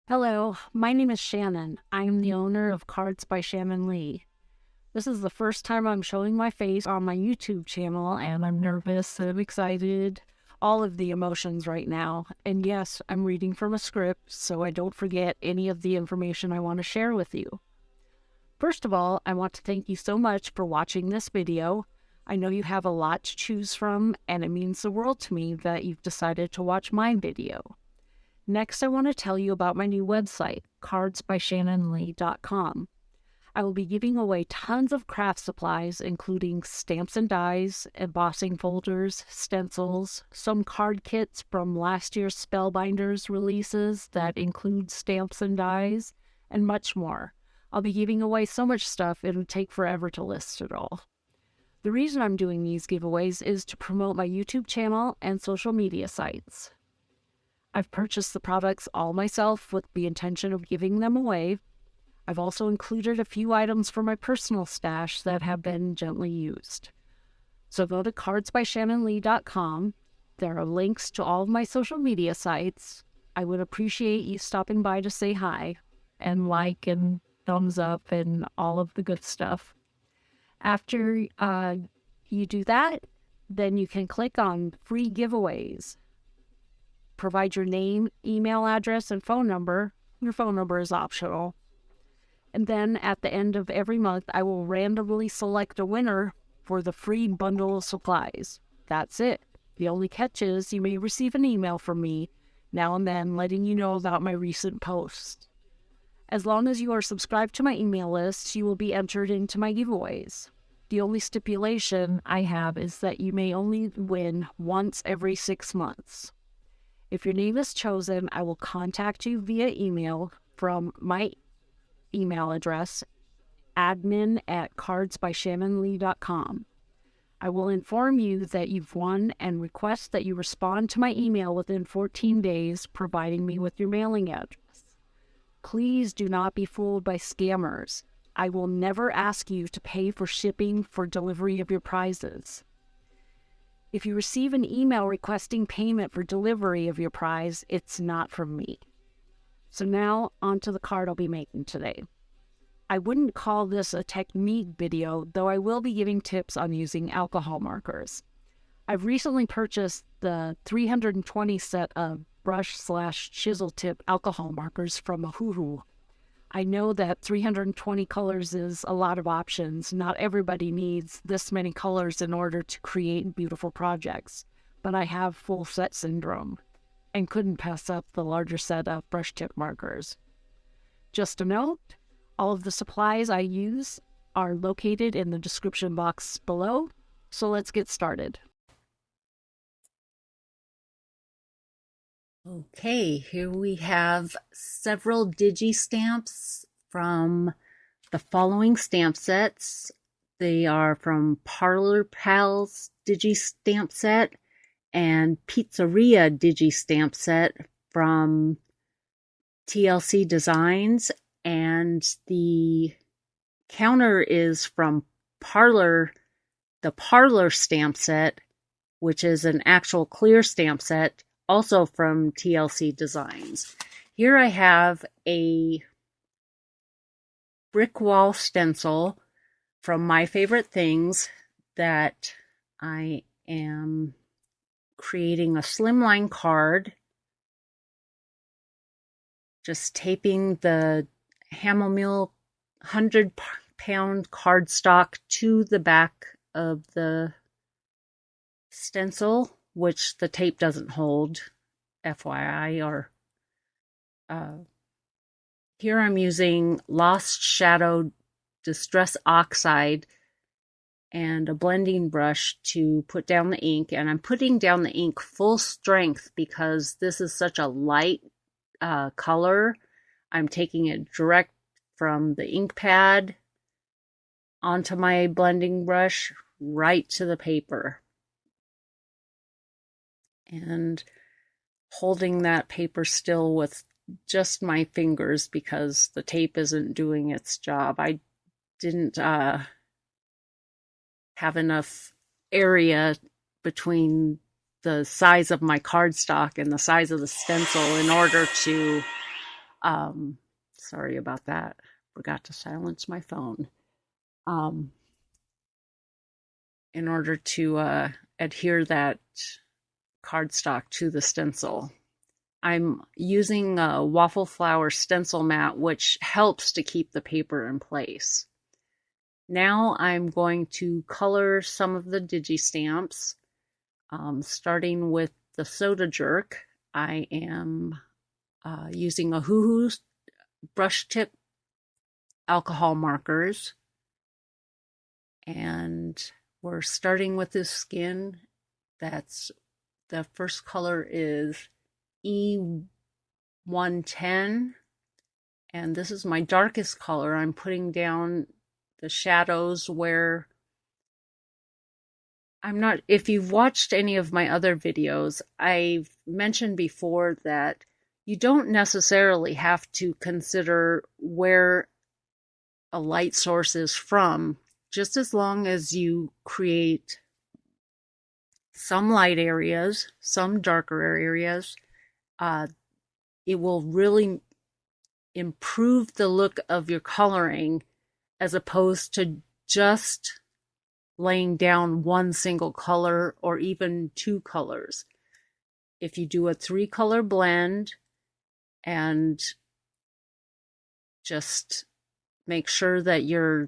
Hello, my name is Shannon. I am the owner of Cards by Shannon Lee. This is the first time I'm showing my face on my YouTube channel, and I'm nervous and excited. All of the emotions right now. And yes, I'm reading from a script, so I don't forget any of the information I want to share with you. First of all, I want to thank you so much for watching this video. I know you have a lot to choose from, and it means the world to me that you've decided to watch my video. Next, I want to tell you about my new website, cardsbyshannonlee.com. I will be giving away tons of craft supplies, including stamps and dies, embossing folders, stencils, some card kits from last year's Spellbinders releases that include stamps and dies, and much more. I'll be giving away so much stuff it would take forever to list it all. The reason I'm doing these giveaways is to promote my YouTube channel and social media sites. I've purchased the products all myself with the intention of giving them away. I've also included a few items from my personal stash that have been gently used. So go to cardsbyshannonlee.com. There are links to all of my social media sites. I would appreciate you stopping by to say hi and like and thumbs up and all of the good stuff. After you do that, then you can click on free giveaways. Provide your name, email address, and phone number. Your phone number is optional. And then at the end of every month, I will randomly select a winner for the free bundle of supplies. That's it. The only catch is you may receive an email from me now and then letting you know about my recent posts. As long as you are subscribed to my email list, you will be entered into my giveaways. The only stipulation I have is that you may only win once every 6 months. If your name is chosen, I will contact you via email from my email address, admin@cardsbyshannonlee.com. I will inform you that you've won and request that you respond to my email within 14 days, providing me with your mailing address. Please do not be fooled by scammers. I will never ask you to pay for shipping for delivery of your prizes. If you receive an email requesting payment for delivery of your prize, it's not from me. So now, onto the card I'll be making today. I wouldn't call this a technique video, though I will be giving tips on using alcohol markers. I've recently purchased the 320 set of brush/chisel tip alcohol markers from Ohuhu. I know that 320 colors is a lot of options. Not everybody needs this many colors in order to create beautiful projects, but I have full set syndrome and couldn't pass up the larger set of brush tip markers. Just a note, all of the supplies I use are located in the description box below, so let's get started. Okay, here we have several Digi stamps from the following stamp sets. They are from Parlor Pals Digi stamp set and Pizzeria Digi stamp set from TLC Designs, and the counter is from Parlor, the Parlor stamp set, which is an actual clear stamp set, also from TLC Designs. Here I have a brick wall stencil from My Favorite Things that I am creating a slimline card, just taping the Hammermill 100-pound cardstock to the back of the stencil, which the tape doesn't hold, FYI. Or here I'm using Lost Shadow Distress Oxide and a blending brush to put down the ink, and I'm putting down the ink full strength because this is such a light color. I'm taking it direct from the ink pad onto my blending brush right to the paper, and holding that paper still with just my fingers because the tape isn't doing its job. I didn't have enough area between the size of my cardstock and the size of the stencil in order to Sorry about that. Forgot to silence my phone. Um, in order to adhere that cardstock to the stencil. I'm using a waffle flower stencil mat, which helps to keep the paper in place. Now I'm going to color some of the Digi stamps, starting with the Soda Jerk. I am using Ohuhu brush tip alcohol markers, and we're starting with this skin. That's the first color is E110, and this is my darkest color. I'm putting down the shadows where I'm not, if you've watched any of my other videos, I've mentioned before that you don't necessarily have to consider where a light source is from, just as long as you create some light areas, some darker areas. It will really improve the look of your coloring as opposed to just laying down one single color or even two colors. If you do a 3-color blend and just make sure that your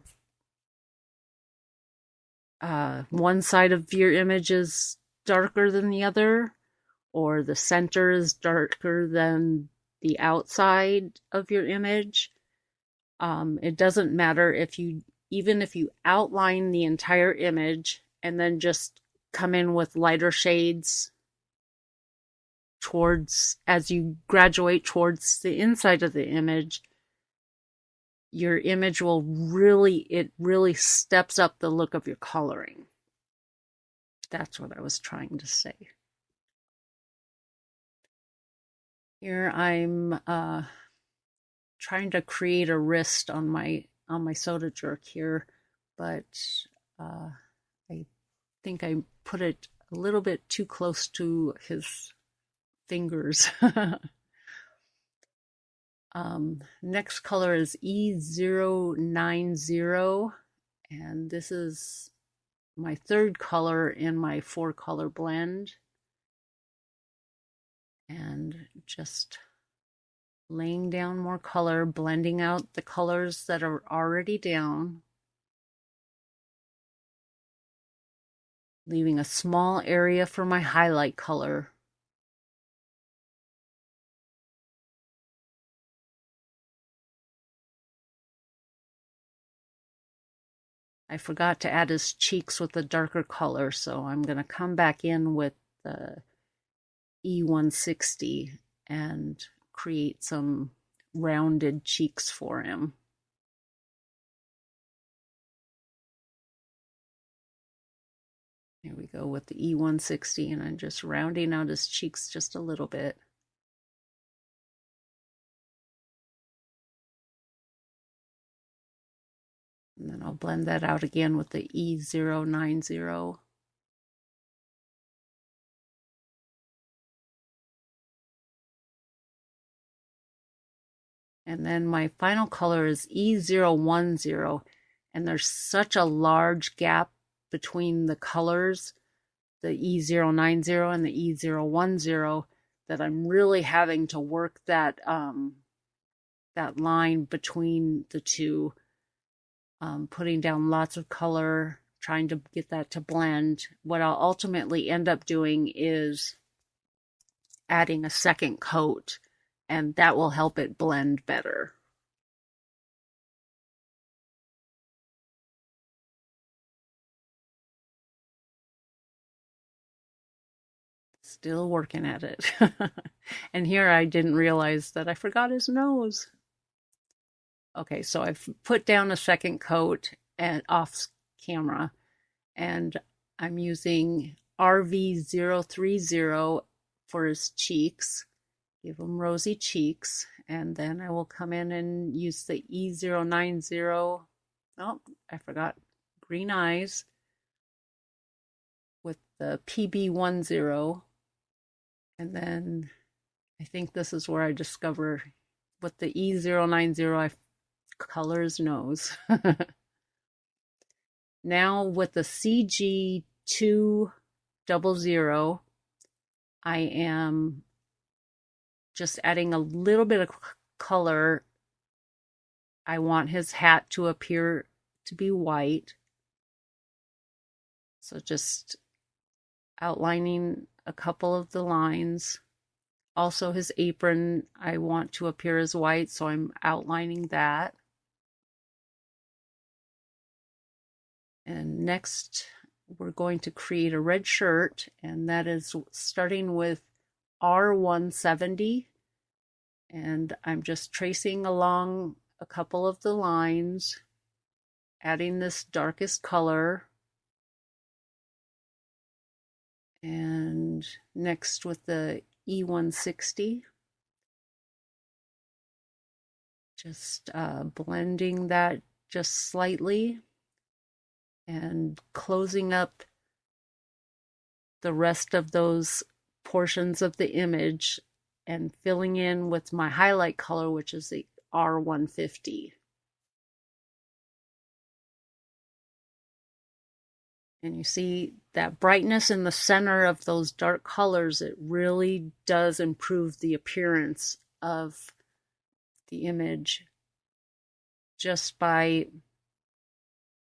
one side of your image is darker than the other, or the center is darker than the outside of your image. It doesn't matter even if you outline the entire image and then just come in with lighter shades as you graduate towards the inside of the image, your image will really steps up the look of your coloring. That's what I was trying to say. Here I'm trying to create a wrist on my Soda Jerk here, but I think I put it a little bit too close to his fingers. Next color is E090, and this is my 3rd color in my 4-color blend. And just laying down more color, blending out the colors that are already down, leaving a small area for my highlight color. I forgot to add his cheeks with a darker color, so I'm going to come back in with the E160 and create some rounded cheeks for him. Here we go with the E160, and I'm just rounding out his cheeks just a little bit. And then I'll blend that out again with the E090. And then my final color is E010, and there's such a large gap between the colors, the E090 and the E010, that I'm really having to work that line between the two, putting down lots of color, trying to get that to blend. What I'll ultimately end up doing is adding a second coat, and that will help it blend better. Still working at it. And here I didn't realize that I forgot his nose. Okay, so I've put down a second coat and off camera, and I'm using RV030 for his cheeks. Give him rosy cheeks, and then I will come in and use the E090. Oh, I forgot green eyes with the PB10. And then I think this is where I discover with the E090, I color his nose. Now with the CG200, I am just adding a little bit of color. I want his hat to appear to be white. So just outlining a couple of the lines. Also his apron, I want to appear as white, so I'm outlining that. And next, we're going to create a red shirt, and that is starting with R170. And I'm just tracing along a couple of the lines, adding this darkest color. And next with the E160, just blending that just slightly and closing up the rest of those portions of the image and filling in with my highlight color, which is the R150. And you see that brightness in the center of those dark colors, it really does improve the appearance of the image just by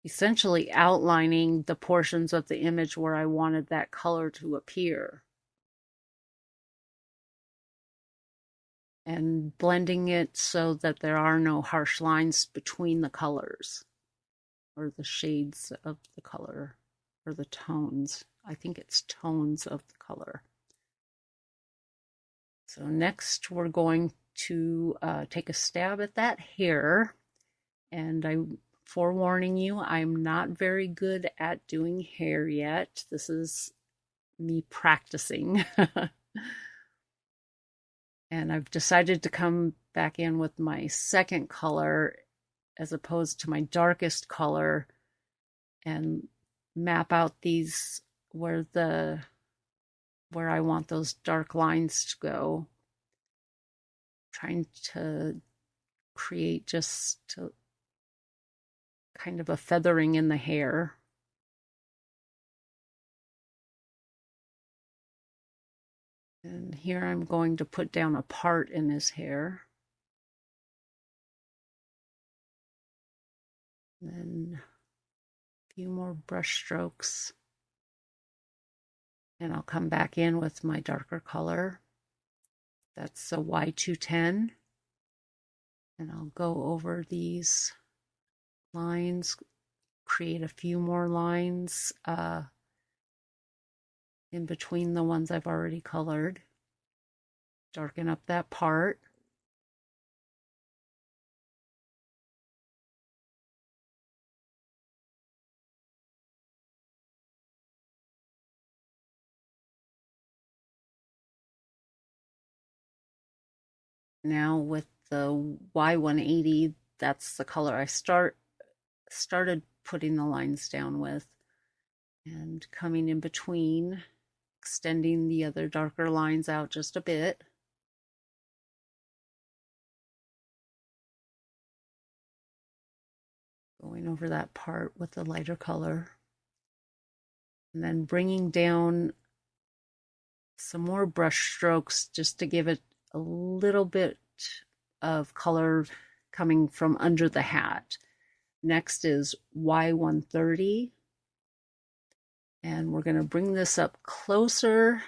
essentially outlining the portions of the image where I wanted that color to appear. And blending it so that there are no harsh lines between the colors or the shades of the color or the tones. I think it's tones of the color. So next we're going to take a stab at that hair. And I'm forewarning you, I'm not very good at doing hair yet. This is me practicing. And I've decided to come back in with my second color as opposed to my darkest color and map out these where I want those dark lines to go. Trying to create just kind of a feathering in the hair. And here I'm going to put down a part in his hair. And then a few more brush strokes. And I'll come back in with my darker color. That's a Y210. And I'll go over these lines, create a few more lines in between the ones I've already colored. Darken up that part. Now with the Y180, that's the color I started putting the lines down with, and coming in between, extending the other darker lines out just a bit. Going over that part with the lighter color. And then bringing down some more brush strokes just to give it a little bit of color coming from under the hat. Next is Y130. And we're going to bring this up closer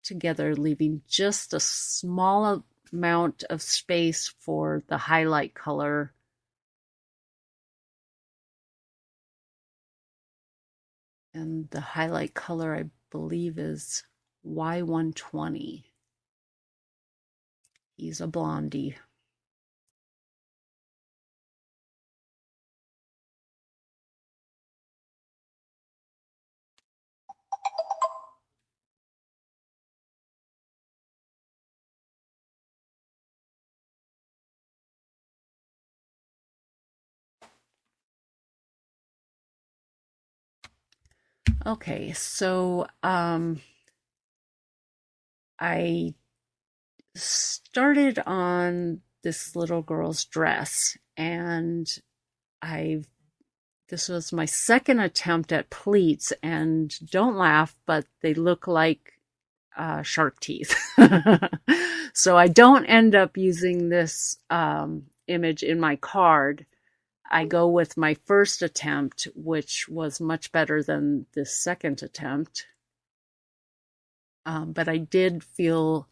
together, leaving just a small amount of space for the highlight color. And the highlight color, I believe, is Y120. He's a blondie. Okay, so I started on this little girl's dress, and this was my second attempt at pleats, and don't laugh, but they look like shark teeth. So I don't end up using this image in my card. I go with my first attempt, which was much better than this second attempt. But I did feel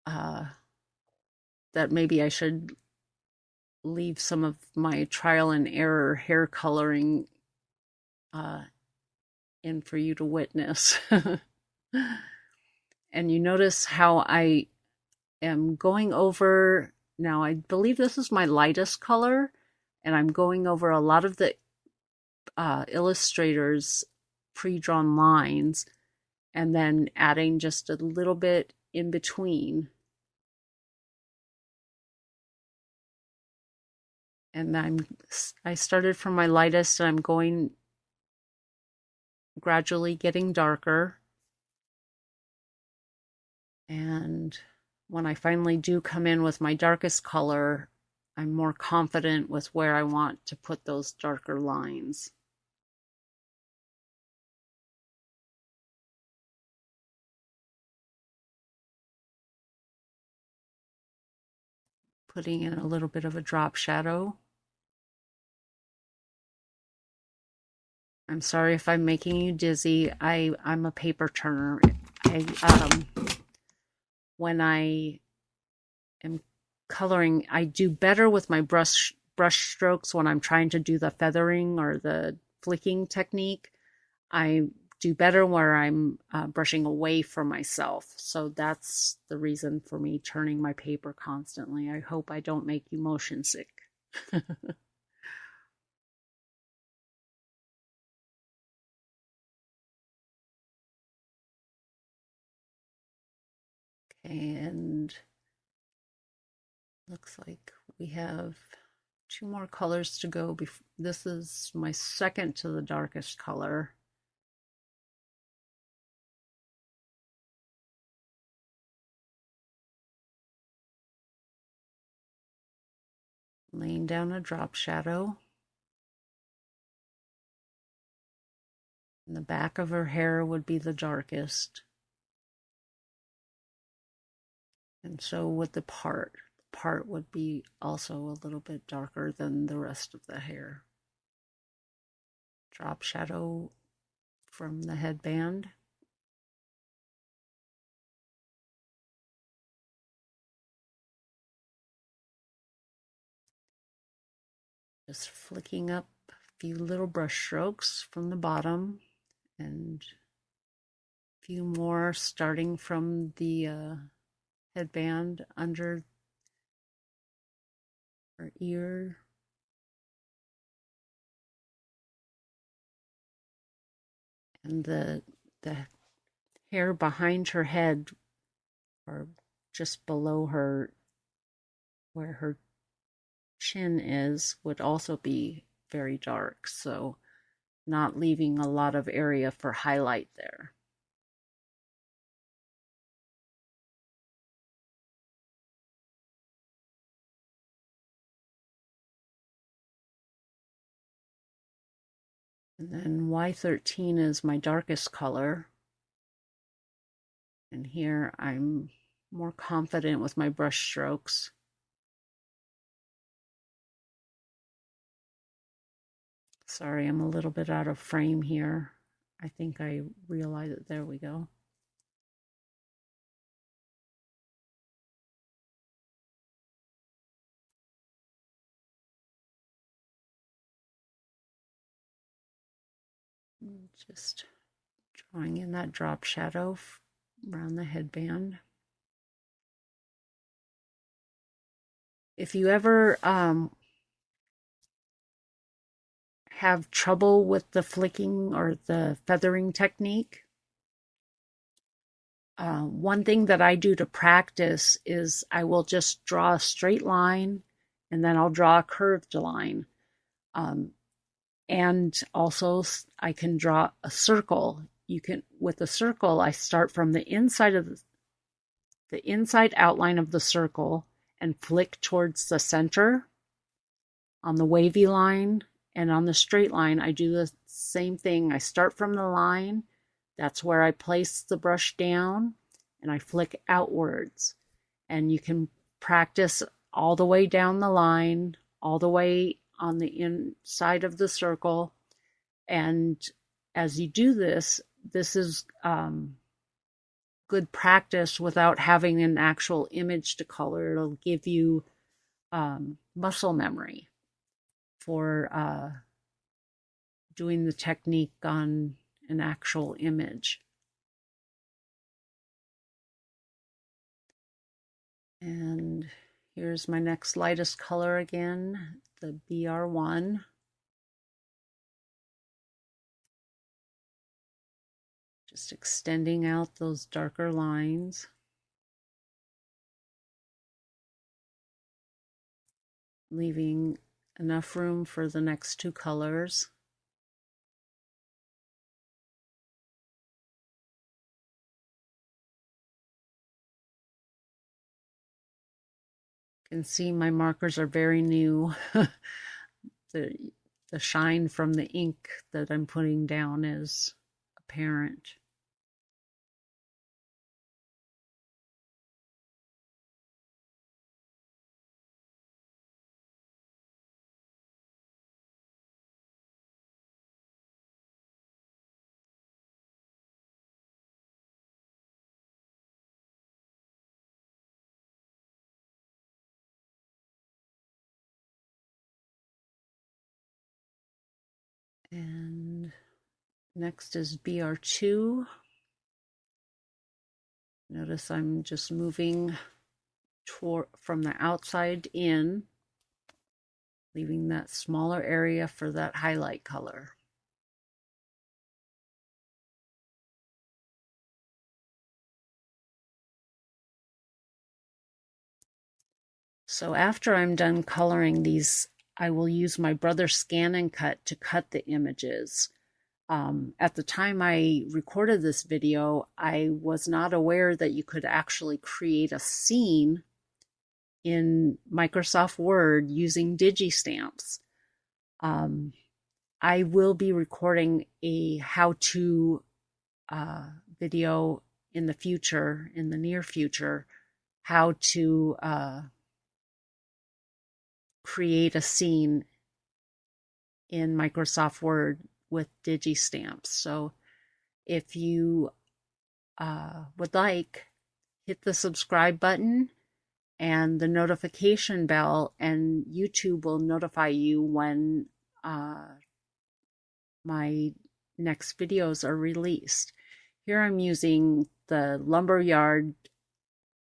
that maybe I should leave some of my trial and error hair coloring in for you to witness. And you notice how I am going over, now I believe this is my lightest color, and I'm going over a lot of the illustrator's pre-drawn lines and then adding just a little bit in between. And I started from my lightest, and I'm going gradually getting darker. And when I finally do come in with my darkest color, I'm more confident with where I want to put those darker lines. Putting in a little bit of a drop shadow. I'm sorry if I'm making you dizzy. I'm a paper turner. When I am coloring, I do better with my brush strokes when I'm trying to do the feathering or the flicking technique. I do better where I'm brushing away from myself. So that's the reason for me turning my paper constantly. I hope I don't make you motion sick. And looks like we have 2 more colors to go. This is my second to the darkest color. Laying down a drop shadow. And the back of her hair would be the darkest. And so would the part. The part would be also a little bit darker than the rest of the hair. Drop shadow from the headband. Just flicking up a few little brush strokes from the bottom, and a few more starting from the headband under her ear. And the hair behind her head, or just below her, where her chin is, would also be very dark, so not leaving a lot of area for highlight there. And then Y13 is my darkest color. And here I'm more confident with my brush strokes. Sorry, I'm a little bit out of frame here. I think I realize it. There we go. Just drawing in that drop shadow around the headband. If you ever have trouble with the flicking or the feathering technique, one thing that I do to practice is I will just draw a straight line, and then I'll draw a curved line. And also I can draw a circle. With a circle, I start from the inside outline of the circle, and flick towards the center on the wavy line. And on the straight line, I do the same thing. I start from the line. That's where I place the brush down, and I flick outwards. And you can practice all the way down the line, all the way on the inside of the circle. And as you do this, this is good practice without having an actual image to color. It'll give you muscle memory for doing the technique on an actual image. And here's my next lightest color again, the BR1. Just extending out those darker lines. Leaving enough room for the next two colors. You can see my markers are very new. The shine from the ink that I'm putting down is apparent. And next is BR2. Notice I'm just moving from the outside in, leaving that smaller area for that highlight color. So after I'm done coloring these, I will use my Brother Scan and Cut to cut the images. At the time I recorded this video, I was not aware that you could actually create a scene in Microsoft Word using Digi stamps. I will be recording a how-to video in the future, in the near future, how to create a scene in Microsoft Word with Digi stamps. So if you would like, hit the subscribe button and the notification bell, and YouTube will notify you when my next videos are released. Here I'm using the Lumberyard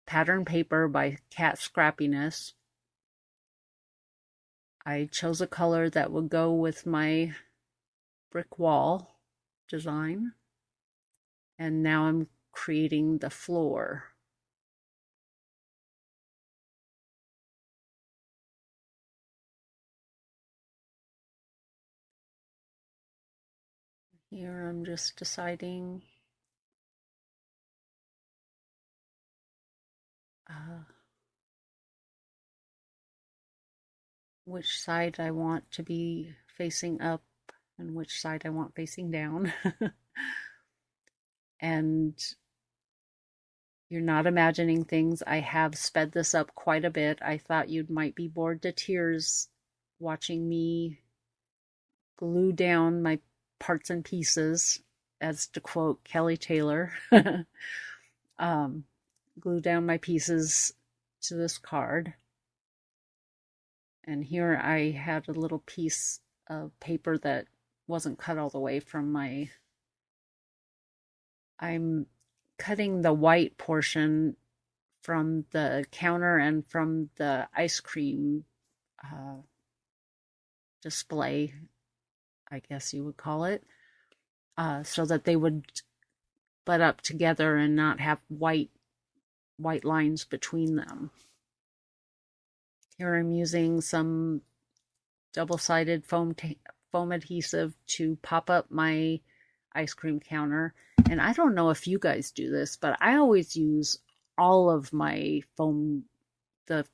pattern paper by Cat Scrappiness. I chose a color that would go with my brick wall design. And now I'm creating the floor. Here I'm just deciding which side I want to be facing up and which side I want facing down. And you're not imagining things. I have sped this up quite a bit. I thought you might be bored to tears watching me glue down my parts and pieces, as to quote Kelly Taylor. Glue down my pieces to this card. And here I had a little piece of paper that wasn't cut all the way from my... I'm cutting the white portion from the counter and from the ice cream display, I guess you would call it, so that they would butt up together and not have white lines between them. Here I'm using some double-sided foam adhesive to pop up my ice cream counter. And I don't know if you guys do this, but I always use all of my foam, the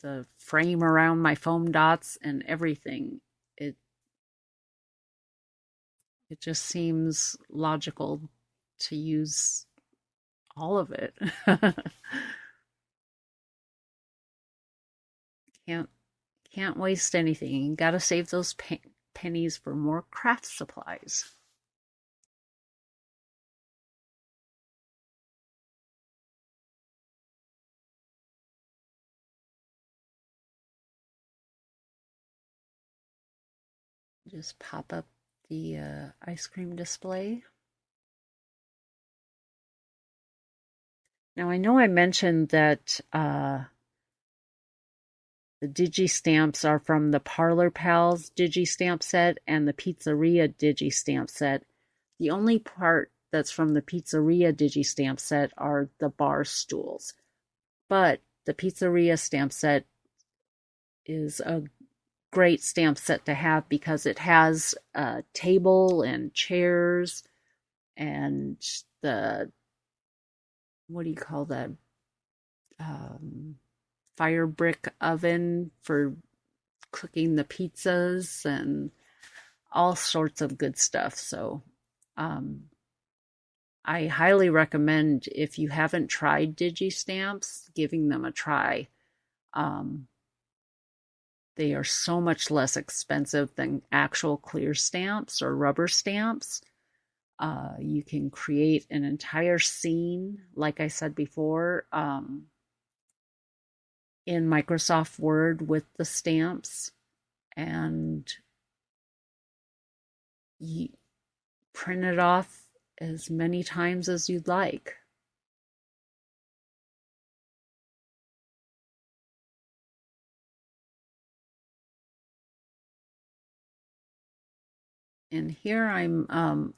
the frame around my foam dots and everything. It just seems logical to use all of it. Can't waste anything. You got to save those pennies for more craft supplies. Just pop up the ice cream display. Now I know I mentioned that the Digi stamps are from the Parlor Pals Digi stamp set and the Pizzeria Digi stamp set. The only part that's from the Pizzeria Digi stamp set are the bar stools. But the Pizzeria stamp set is a great stamp set to have because it has a table and chairs and the, what do you call that, fire brick oven for cooking the pizzas and all sorts of good stuff. So I highly recommend, if you haven't tried Digi stamps, giving them a try. They are so much less expensive than actual clear stamps or rubber stamps. You can create an entire scene, like I said before, in Microsoft Word with the stamps, and you print it off as many times as you'd like. And here I'm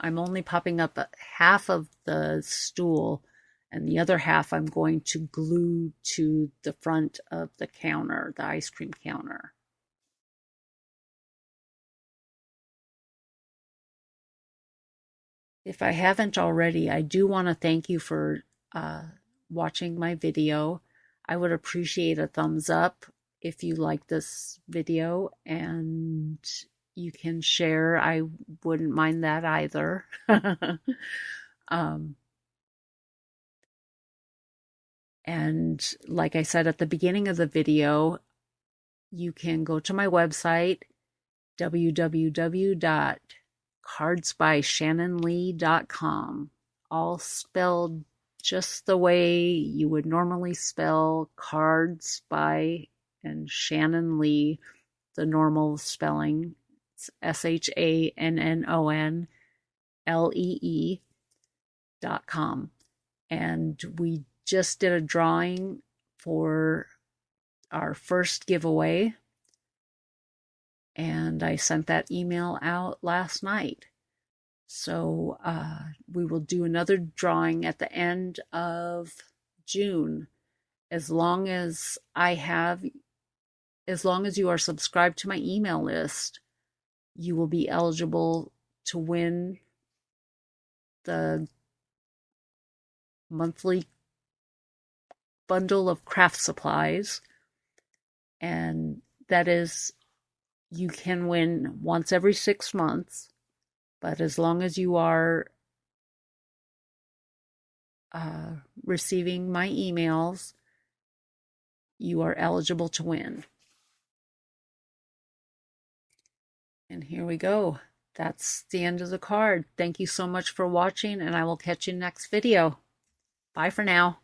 only popping up half of the stool, and the other half I'm going to glue to the front of the counter, the ice cream counter. If I haven't already, I do want to thank you for watching my video. I would appreciate a thumbs up if you like this video, and you can share. I wouldn't mind that either. And like I said at the beginning of the video, you can go to my website, www.cardsbyshannonlee.com, all spelled just the way you would normally spell cards by and Shannon Lee, the normal spelling. It's SHANNONLEE.com. And we just did a drawing for our first giveaway, and I sent that email out last night. So we will do another drawing at the end of June. As long as you are subscribed to my email list, you will be eligible to win the monthly bundle of craft supplies. And that is, you can win once every 6 months, but as long as you are receiving my emails, you are eligible to win. And here we go. That's the end of the card. Thank you so much for watching, and I will catch you next video. Bye for now.